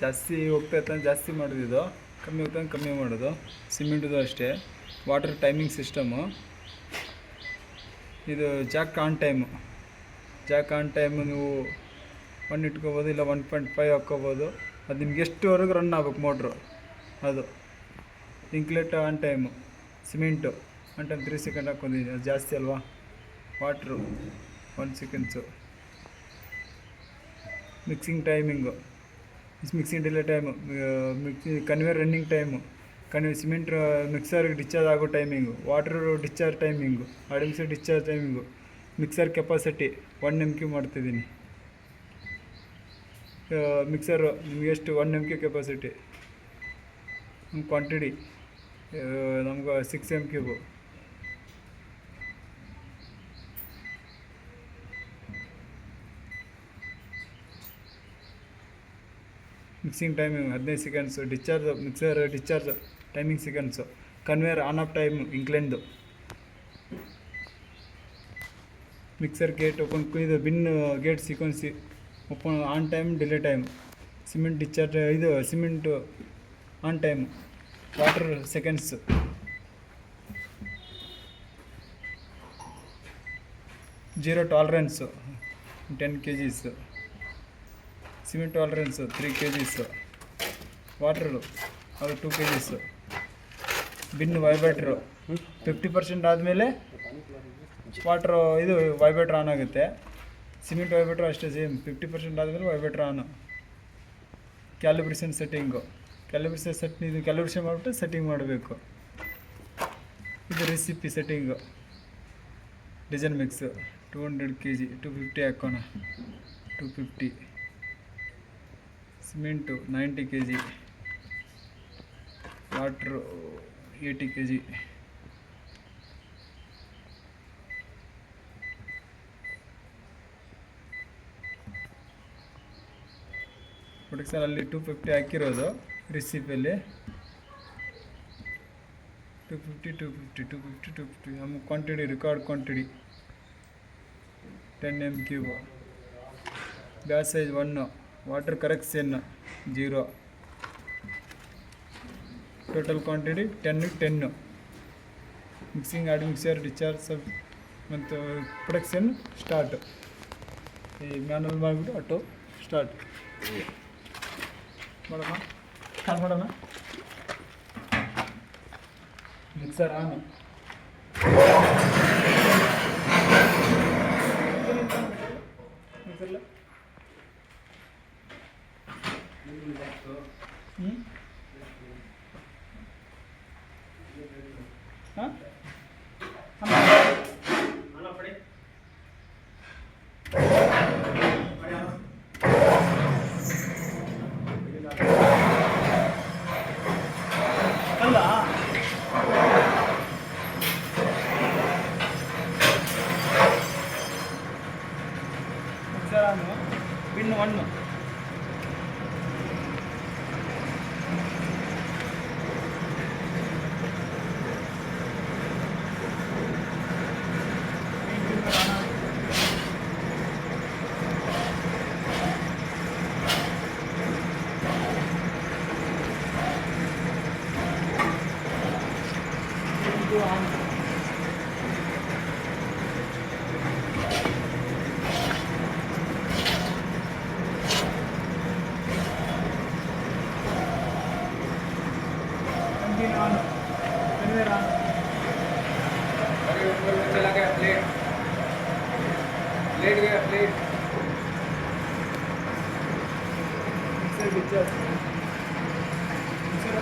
ಜಾಸ್ತಿ ಹೋಗ್ತಾ ಇರ್ತಾನೆ ಜಾಸ್ತಿ ಮಾಡೋದು, ಇದು ಕಮ್ಮಿ ಹೋಗ್ತಾನೆ ಕಮ್ಮಿ ಮಾಡೋದು. ಸಿಮೆಂಟ್ದು ಅಷ್ಟೇ. ವಾಟರ್ ಟೈಮಿಂಗ್ ಸಿಸ್ಟಮು ಇದು. ಜಾಕ್ ಆನ್ ಟೈಮು ನೀವು 1 ಇಟ್ಕೋಬೋದು, ಇಲ್ಲ 1.5 ಹಾಕ್ಕೋಬೋದು. ಅದು ನಿಮ್ಗೆ ಎಷ್ಟುವರೆಗೂ ರನ್ ಆಗ್ಬೇಕು ಮೋಟ್ರು. ಅದು incline on time. Cement on time 3 second ಹಾಕ್ಕೊಂಡಿದ್ದೀನಿ, ಅದು ಜಾಸ್ತಿ ಅಲ್ವಾ. Water 1 seconds. Mixing timing, mixing delay time, conveyor running time, cement ಮಿಕ್ಸರ್ಗೆ ಡಿಸ್ಚಾರ್ಜ್ ಆಗೋ timing, water discharge timing, mixer discharge timing, mixer capacity 1 MQ ಮಾಡ್ತಿದ್ದೀನಿ. Mixer ನಿಮಗೆ ಎಷ್ಟು 1 MQ ಕೆಪಾಸಿಟಿ. ನಮ್ಮ ಕ್ವಾಂಟಿಟಿ ನಮ್ಗೆ 6 MQ. Mixing timing 15 seconds. Mixer discharge timing seconds. Conveyor on off time ಇಂಕ್ಲೆಂಡ್ದು. Mixer gate open, ಇದು bin gate sequence open on time delay time. Cement discharge ಇದು cement on time. Water seconds. Zero tolerance 10 kgs. Cement tolerance 3 kgs. Water ಅದು 2 kgs. Bin ವೈಬ್ರೇಟ್ರು 50% ಆದಮೇಲೆ water ಇದು ವೈಬ್ರೇಟ್ರ್ on ಆಗುತ್ತೆ. Cement ವೈಬ್ರೇಟ್ರು ಅಷ್ಟೇ same, 50% ಆದಮೇಲೆ vibrator on. Calibration setting, ಇದು calibration ಮಾಡಿಬಿಟ್ಟು setting ಮಾಡಬೇಕು. ಇದು recipe setting. Diesel mix 200 kg, 250 ಹಾಕೋಣ. 250. Cement 90 kg, water 80 kg. ಪ್ರೊಡಕ್ಷನಲ್ಲಿ 250 ಹಾಕಿರೋದು ರೆಸಿಪಿಯಲ್ಲಿ. 250 ನಮ್ಮ quantity, record quantity 10 MQ. Gas size 1, water correction 0. Total quantity 10. Mixing add mixer discharge ಮತ್ತು ಪ್ರೊಡಕ್ಷನ್ ಸ್ಟಾರ್ಟ್. ಈ ಮ್ಯಾನುವಲ್ ಮಾಡಿಬಿಟ್ಟು ಆಟೋ ಸ್ಟಾರ್ಟ್ ಮಾಡೋಣ. ಸ್ಟಾರ್ಟ್ ಮಾಡೋಣ. Mixer on. ಮಿಕ್ಸರ್ಲ ಹಾಂ ಅಲ್ಲ mixer on. Bin 1. On. Engine on. Conveyor on. चला गया प्लेट गया प्लेट. Mixer discharge. Mixer